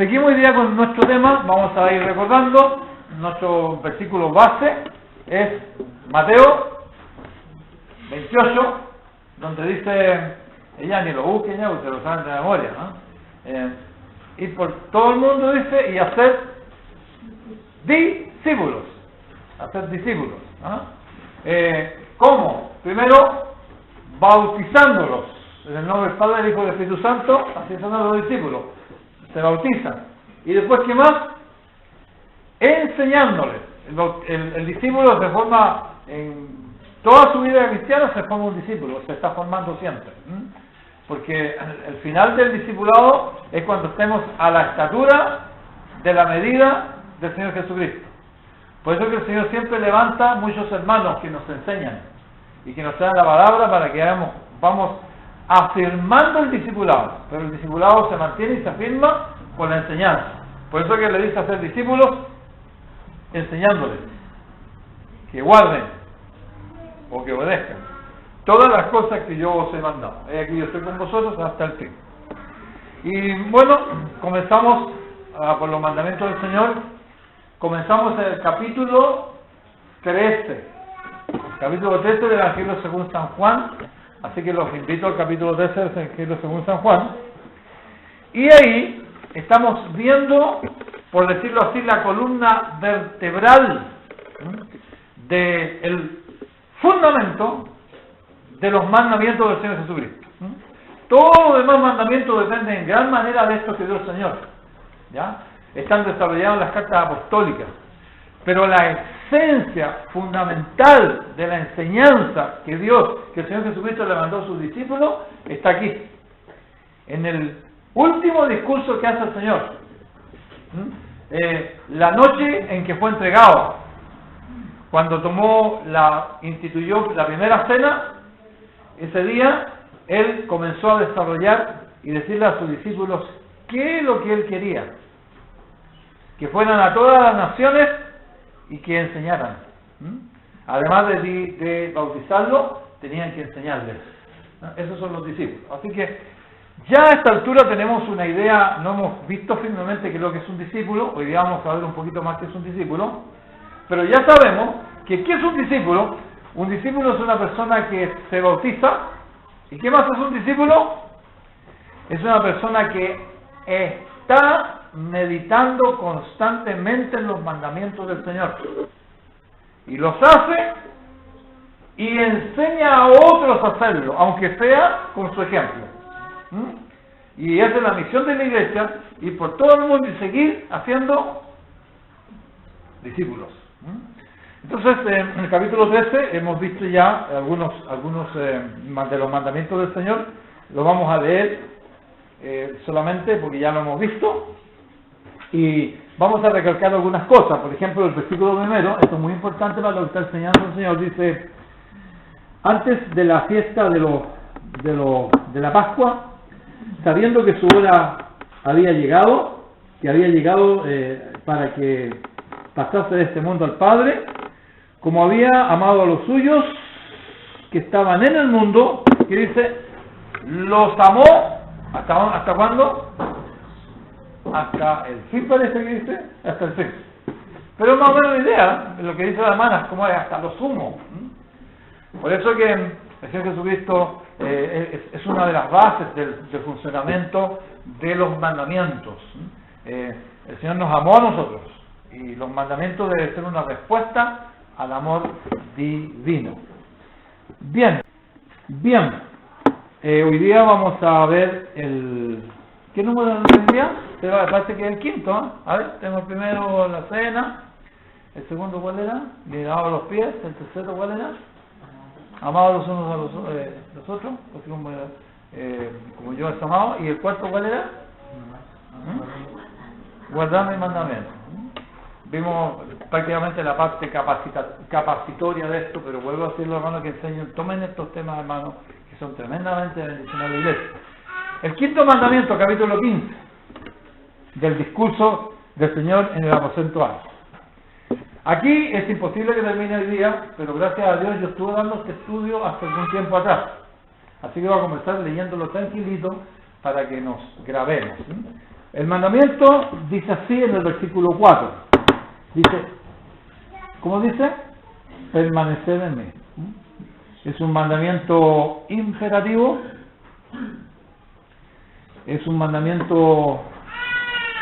Seguimos hoy día con nuestro tema. Vamos a ir recordando. Nuestro versículo base es Mateo 28, donde dice, ella ni lo busquen ya, ustedes lo saben de memoria, ¿no? Ir por todo el mundo, dice, y hacer discípulos. Hacer discípulos, ¿no? ¿Cómo? Primero, bautizándolos en el nombre del Padre, del Hijo y del Espíritu Santo, así son los discípulos. Se bautizan. Y después, ¿qué más? Enseñándoles. El discípulo se forma en toda su vida cristiana, se forma un discípulo, se está formando siempre. Porque el final del discipulado es cuando estemos a la estatura de la medida del Señor Jesucristo. Por eso que el Señor siempre levanta muchos hermanos que nos enseñan y que nos dan la palabra para que vamos afirmando el discipulado. Pero el discipulado se mantiene y se afirma con la enseñanza. Por eso que le dice hacer discípulos enseñándoles que guarden o que obedezcan todas las cosas que yo os he mandado. Aquí yo estoy con vosotros hasta el fin. Y bueno, comenzamos por los mandamientos del Señor. Comenzamos el capítulo 13. Capítulo 13 del Evangelio según San Juan. Así que los invito al capítulo 13 del Evangelio según San Juan. Y ahí estamos viendo, por decirlo así, la columna vertebral del fundamento de los mandamientos del Señor Jesucristo. Todos los demás mandamientos dependen en gran manera de esto que dio el Señor. ¿Ya? Están desarrollados en las cartas apostólicas. Pero la esencia fundamental de la enseñanza que el Señor Jesucristo le mandó a sus discípulos, está aquí. En el último discurso que hace el Señor. La noche en que fue entregado. Cuando instituyó la primera cena, ese día, Él comenzó a desarrollar y decirle a sus discípulos qué es lo que Él quería. Que fueran a todas las naciones y que enseñaran. Además de bautizarlos, tenían que enseñarles. Esos son los discípulos. Así que ya a esta altura tenemos una idea, no hemos visto firmemente qué es lo que es un discípulo. Hoy día vamos a ver un poquito más qué es un discípulo. Pero ya sabemos que ¿qué es un discípulo? Un discípulo es una persona que se bautiza. ¿Y qué más es un discípulo? Es una persona que está meditando constantemente en los mandamientos del Señor y los hace y enseña a otros a hacerlo, aunque sea con su ejemplo. Y esa es la misión de la iglesia, ir por todo el mundo y seguir haciendo discípulos. Entonces, en el capítulo 13 hemos visto ya algunos de los mandamientos del Señor. Lo vamos a leer solamente porque ya lo hemos visto. Y vamos a recalcar algunas cosas. Por ejemplo, el versículo primero, esto es muy importante para lo que está enseñando el Señor, dice: antes de la fiesta de la Pascua, sabiendo que su hora había llegado, para que pasase de este mundo al Padre, como había amado a los suyos que estaban en el mundo, que dice, los amó, ¿hasta cuándo? Hasta el fin, parece que dice, hasta el fin. Pero más o menos la idea, lo que dice la hermana, como es hasta lo sumo. Por eso que el Señor Jesucristo es una de las bases del funcionamiento de los mandamientos. El Señor nos amó a nosotros y los mandamientos deben ser una respuesta al amor divino. Bien. Hoy día vamos a ver ¿qué número de hoy día? Pero parece que es el quinto, ¿eh? A ver, tenemos el primero la cena, el segundo ¿cuál era? Lavado los pies, el tercero ¿cuál era? Amados los unos a los otros, como yo he amado, y el cuarto ¿cuál era? Guardar mis mandamientos. Vimos prácticamente la parte capacitoria de esto, pero vuelvo a decirlo, hermanos, que enseñen, tomen estos temas, hermanos, que son tremendamente bendiciones a la iglesia. El quinto mandamiento, capítulo 15, del discurso del Señor en el aposento alto. Aquí es imposible que termine el día, pero gracias a Dios yo estuve dando este estudio hace algún tiempo atrás. Así que voy a comenzar leyéndolo tranquilito para que nos grabemos. El mandamiento dice así en el versículo 4. Dice, ¿cómo dice? Permanecer en mí. Es un mandamiento imperativo. Es un mandamiento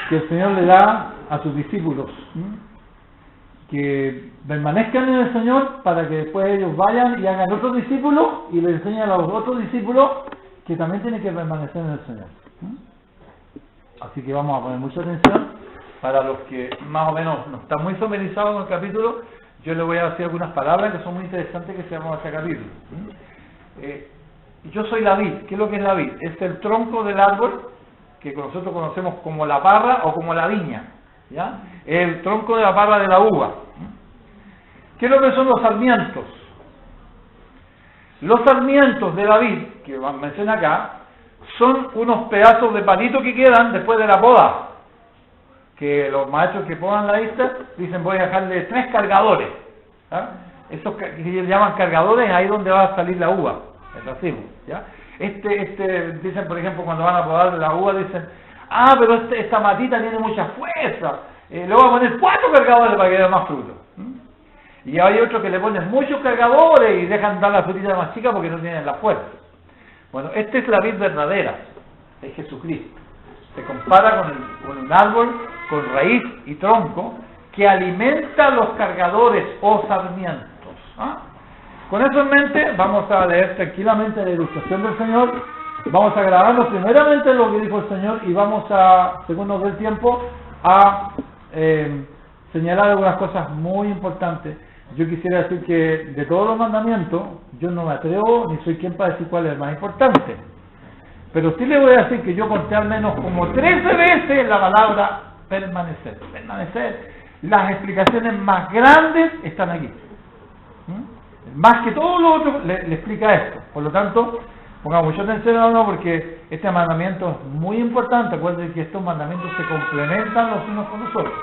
que el Señor le da a sus discípulos, que permanezcan en el Señor para que después ellos vayan y hagan otros discípulos y le enseñen a los otros discípulos que también tienen que permanecer en el Señor. Así que vamos a poner mucha atención. Para los que más o menos no están muy familiarizados con el capítulo, yo les voy a decir algunas palabras que son muy interesantes que se llaman a este capítulo. Yo soy la vid. ¿Qué es lo que es la vid? Es el tronco del árbol que nosotros conocemos como la parra o como la viña, ¿ya? El tronco de la parra de la uva. ¿Qué es lo que son los sarmientos? Los sarmientos de la vid, que menciona acá, son unos pedazos de palito que quedan después de la poda, que los maestros que podan la vista dicen voy a dejarle 3 cargadores, ¿ya? Esos que ellos llaman cargadores, ahí donde va a salir la uva, el racimo, ¿ya? Dicen, por ejemplo, cuando van a podar la uva, dicen, pero esta matita tiene mucha fuerza, le voy a poner 4 cargadores para que dé más fruto. Y hay otros que le ponen muchos cargadores y dejan dar la frutita más chica porque no tienen la fuerza. Bueno, esta es la vid verdadera, es Jesucristo. Se compara con un árbol con raíz y tronco que alimenta los cargadores o sarmientos. Con eso en mente, vamos a leer tranquilamente la ilustración del Señor. Vamos a grabarnos primeramente lo que dijo el Señor y vamos a, según nos dé el tiempo, a señalar algunas cosas muy importantes. Yo quisiera decir que de todos los mandamientos, yo no me atrevo ni soy quien para decir cuál es el más importante. Pero sí le voy a decir que yo conté al menos como 13 veces la palabra permanecer. Permanecer. Las explicaciones más grandes están aquí. Más que todo lo otro le explica esto. Por lo tanto, pongamos mucha atención porque este mandamiento es muy importante. Acuérdense que estos mandamientos se complementan los unos con los otros.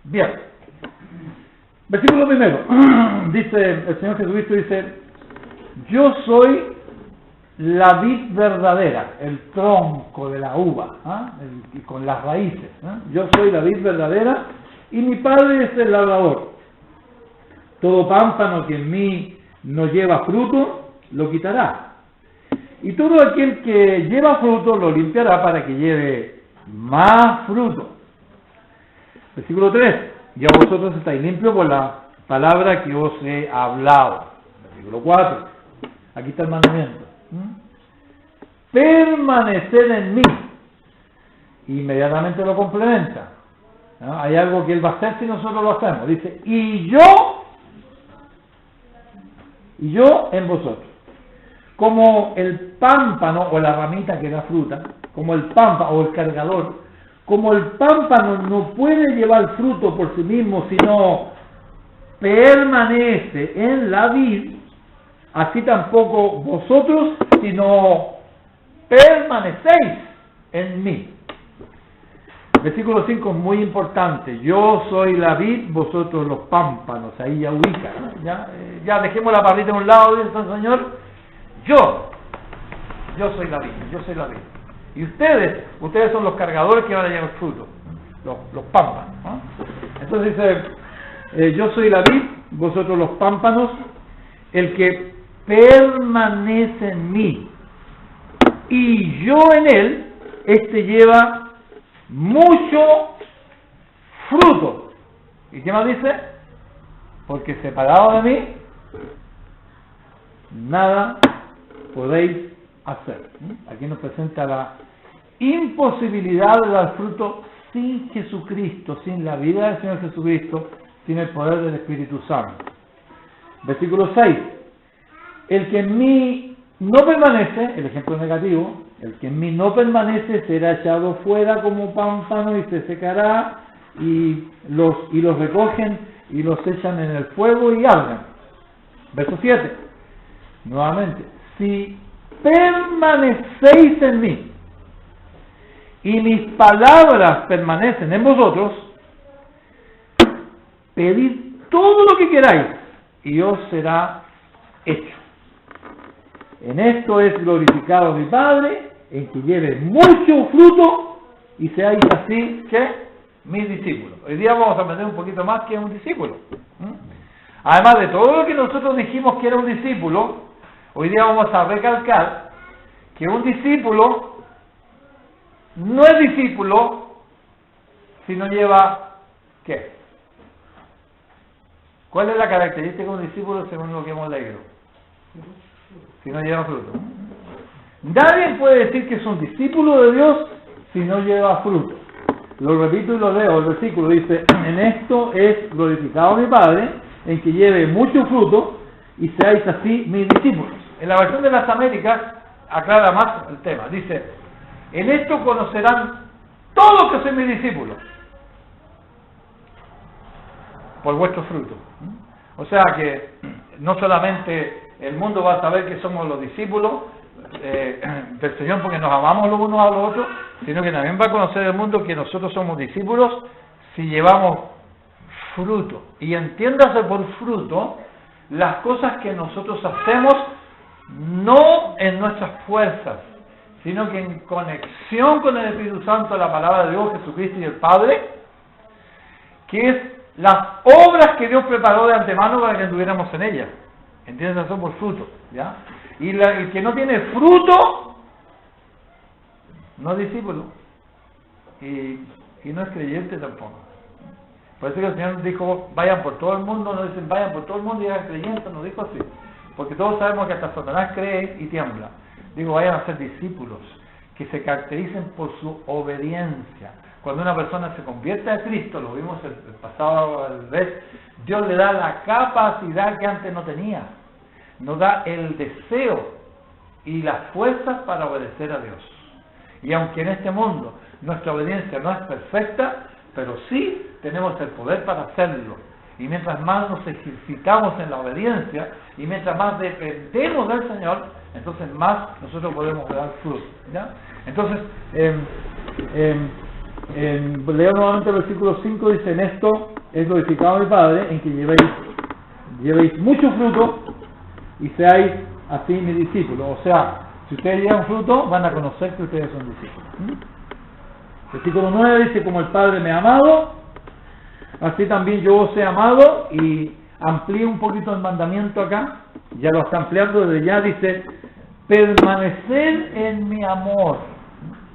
Bien. Versículo primero. Dice el Señor Jesucristo, dice, yo soy la vid verdadera, el tronco de la uva, y con las raíces. Yo soy la vid verdadera y mi Padre es el labrador. Todo pámpano que en mí no lleva fruto, lo quitará. Y todo aquel que lleva fruto, lo limpiará para que lleve más fruto. Versículo 3. Ya vosotros estáis limpios por la palabra que os he hablado. Versículo 4. Aquí está el mandamiento. Permanecer en mí. Inmediatamente lo complementa. ¿No? Hay algo que Él va a hacer si nosotros lo hacemos. Dice, y yo en vosotros. Como el pámpano o la ramita que da fruta, como el pámpano o el cargador, como el pámpano no puede llevar fruto por sí mismo, sino permanece en la vid, así tampoco vosotros, sino permanecéis en mí. Versículo 5 es muy importante. Yo soy la vid, vosotros los pámpanos. Ahí ya ubica, ¿no? Ya dejemos la parrita a un lado, dice el Señor. Yo soy la vid, yo soy la vid. Y ustedes son los cargadores que van a llevar fruto, los pámpanos, ¿no? Entonces dice, yo soy la vid, vosotros los pámpanos, el que permanece en mí y yo en él, lleva mucho fruto. ¿Y qué más dice? Porque separado de mí, nada podéis hacer. Aquí nos presenta la imposibilidad de dar fruto sin Jesucristo, sin la vida del Señor Jesucristo, sin el poder del Espíritu Santo. Versículo 6. El que en mí no permanece, el ejemplo negativo, el que en mí no permanece será echado fuera como pámpano y se secará, y los recogen y los echan en el fuego y arden. Verso 7. Nuevamente, si permanecéis en mí y mis palabras permanecen en vosotros, pedid todo lo que queráis y os será hecho. En esto es glorificado mi Padre, en que lleve mucho fruto y seáis así que mis discípulos. Hoy día vamos a aprender un poquito más que es un discípulo. Además de todo lo que nosotros dijimos que era un discípulo, hoy día vamos a recalcar que un discípulo no es discípulo si no lleva ¿qué? ¿Cuál es la característica de un discípulo según lo que hemos leído? Si no lleva fruto. Nadie puede decir que es un discípulo de Dios si no lleva fruto. Lo repito y lo leo. El versículo dice: en esto es glorificado mi Padre, en que lleve mucho fruto y seáis así mis discípulos. En la versión de las Américas aclara más el tema. Dice: en esto conocerán todos que sois mis discípulos, por vuestro fruto. O sea que no solamente el mundo va a saber que somos los discípulos del Señor porque nos amamos los unos a los otros, sino que también va a conocer el mundo que nosotros somos discípulos si llevamos fruto. Y entiéndase por fruto las cosas que nosotros hacemos no en nuestras fuerzas, sino que en conexión con el Espíritu Santo, la palabra de Dios, Jesucristo y el Padre, que es las obras que Dios preparó de antemano para que anduviéramos en ellas. ¿Entiendes? Eso por fruto, ¿ya? Y el que no tiene fruto no es discípulo y no es creyente tampoco. Por eso que el Señor dijo: vayan por todo el mundo. No dicen vayan por todo el mundo y hagan creyentes, no dijo así, porque todos sabemos que hasta Satanás cree y tiembla. Digo, vayan a ser discípulos que se caractericen por su obediencia. Cuando una persona se convierte a Cristo, lo vimos el pasado vez, Dios le da la capacidad que antes no tenía, nos da el deseo y las fuerzas para obedecer a Dios. Y aunque en este mundo nuestra obediencia no es perfecta, pero sí tenemos el poder para hacerlo. Y mientras más nos ejercitamos en la obediencia y mientras más dependemos del Señor, entonces más nosotros podemos dar fruto, ¿ya? Entonces, leo nuevamente el versículo 5, dice: en esto es glorificado mi Padre, en que llevéis mucho fruto y seáis así mis discípulos. O sea, si ustedes llevan fruto, van a conocer que ustedes son discípulos. Versículo 9 dice: como el Padre me ha amado, así también yo os he amado. Y amplíe un poquito el mandamiento acá, ya lo está ampliando desde ya, dice: permaneced en mi amor.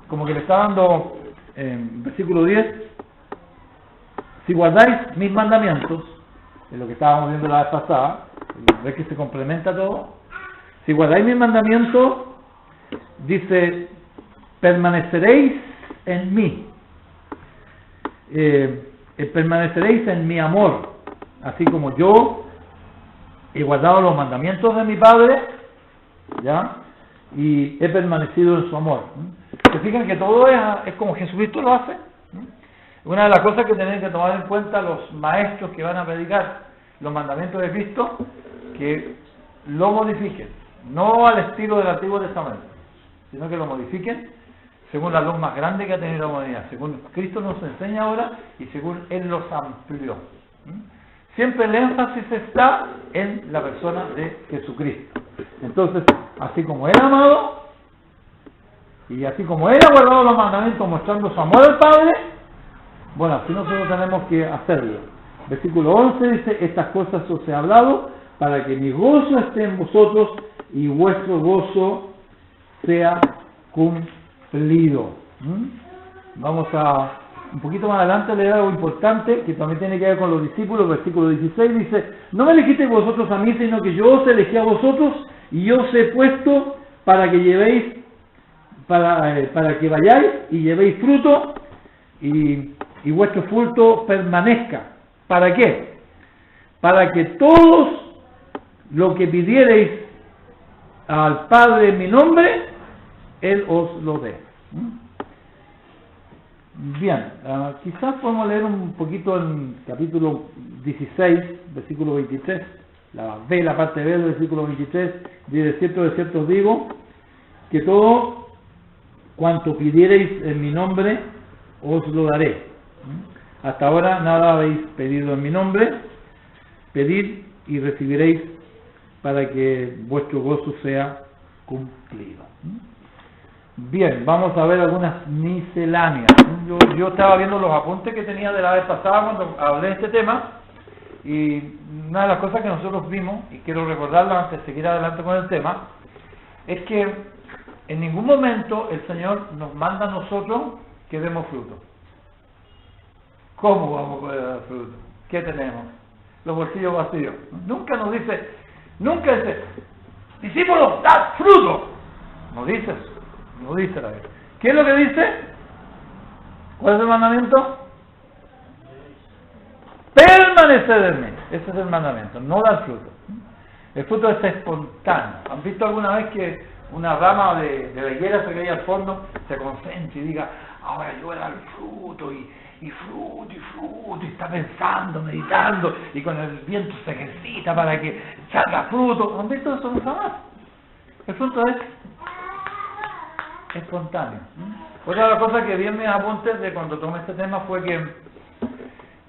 Como que le está dando, versículo 10, si guardáis mis mandamientos, es lo que estábamos viendo la vez pasada, ves que se complementa todo. Si guardáis mis mandamientos, dice, permaneceréis en mí, permaneceréis en mi amor, así como yo he guardado los mandamientos de mi Padre, ¿ya? Y he permanecido en su amor. ¿Se fijan que todo es como Jesucristo lo hace? Una de las cosas que tienen que tomar en cuenta los maestros que van a predicar los mandamientos de Cristo, que lo modifiquen, no al estilo del Antiguo Testamento, sino que lo modifiquen según la luz más grande que ha tenido la humanidad, según Cristo nos enseña ahora y según Él los amplió. Siempre el énfasis está en la persona de Jesucristo. Entonces, así como Él ha amado y así como Él ha guardado los mandamientos mostrando su amor al Padre, bueno, así nosotros tenemos que hacerlo. Versículo 11 dice: estas cosas os he hablado para que mi gozo esté en vosotros y vuestro gozo sea cumplido. Vamos a un poquito más adelante leer algo importante que también tiene que ver con los discípulos. Versículo 16 dice: no me elegisteis vosotros a mí, sino que yo os elegí a vosotros y yo os he puesto para que llevéis, para que vayáis y llevéis fruto y vuestro fruto permanezca. ¿Para qué? Para que todos lo que pidiereis al Padre en mi nombre, Él os lo dé. Bien, quizás podemos leer un poquito en capítulo 16, versículo 23, la parte B del versículo 23, de cierto os digo, que todo cuanto pidiereis en mi nombre, os lo daré. Hasta ahora nada habéis pedido en mi nombre, pedid y recibiréis para que vuestro gozo sea cumplido. Bien, vamos a ver algunas misceláneas. Yo estaba viendo los apuntes que tenía de la vez pasada cuando hablé de este tema, y una de las cosas que nosotros vimos, y quiero recordarlo antes de seguir adelante con el tema, es que en ningún momento el Señor nos manda a nosotros que demos fruto. ¿Cómo vamos a poder dar fruto? ¿Qué tenemos? Los bolsillos vacíos. Nunca nos dice, nunca dice, discípulos, dad fruto. No dice eso, no dice la Biblia. ¿Qué es lo que dice? ¿Cuál es el mandamiento? Permanecer en mí. Ese es el mandamiento, no dar fruto. El fruto es espontáneo. ¿Han visto alguna vez que una rama de la higuera se cae al fondo, se concentra y diga, ahora yo voy a dar fruto, y fruto, y está pensando, meditando, y con el viento se ejercita para que salga fruto? ¿Han visto eso? No jamás. El fruto es espontáneo. Otra de las cosas que vi en mis apuntes de cuando tomé este tema fue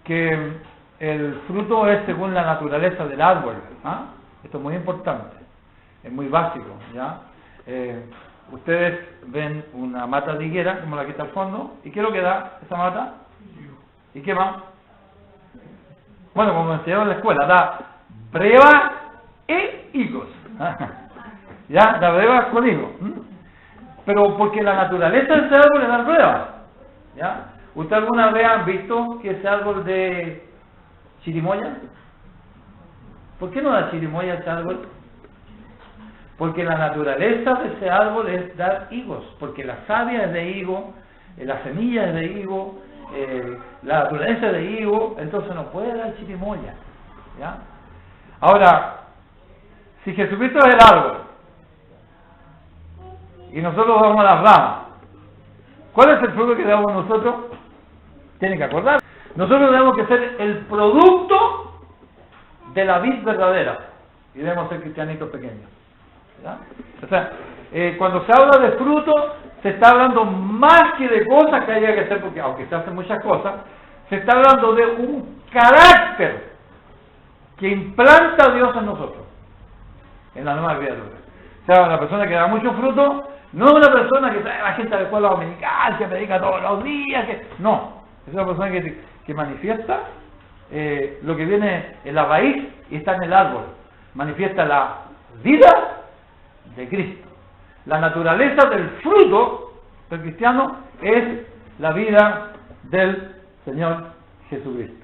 que el fruto es según la naturaleza del árbol. Esto es muy importante, es muy básico, ¿ya? Ustedes ven una mata de higuera, como la que está al fondo, ¿y qué es lo que da esa mata? ¿Y qué más? Bueno, como me enseñaron en la escuela, da brevas e higos. ¿Ya? Da brevas con higos. Pero porque la naturaleza de ese árbol es dar brevas. ¿Ya? ¿Usted alguna vez han visto que ese árbol de chirimoya? ¿Por qué no da chirimoya ese árbol? Porque la naturaleza de ese árbol es dar higos, porque la savia es de higo, la semilla es de higo, la naturaleza es de higo, entonces no puede dar chirimoya. ¿Ya? Ahora, si Jesucristo es el árbol y nosotros damos las ramas, ¿cuál es el fruto que damos nosotros? Tienen que acordar. Nosotros tenemos que ser el producto de la vid verdadera y debemos ser cristianitos pequeños. ¿Ya? O sea, cuando se habla de fruto, se está hablando más que de cosas que haya que hacer, porque aunque se hacen muchas cosas, se está hablando de un carácter que implanta Dios en nosotros, en la nueva criatura. O sea, una persona que da mucho fruto no es una persona que trae a la gente a la escuela dominical, que predica todos los días, no, es una persona que manifiesta lo que viene en la raíz y está en el árbol, manifiesta la vida de Cristo. La naturaleza del fruto del cristiano es la vida del Señor Jesucristo.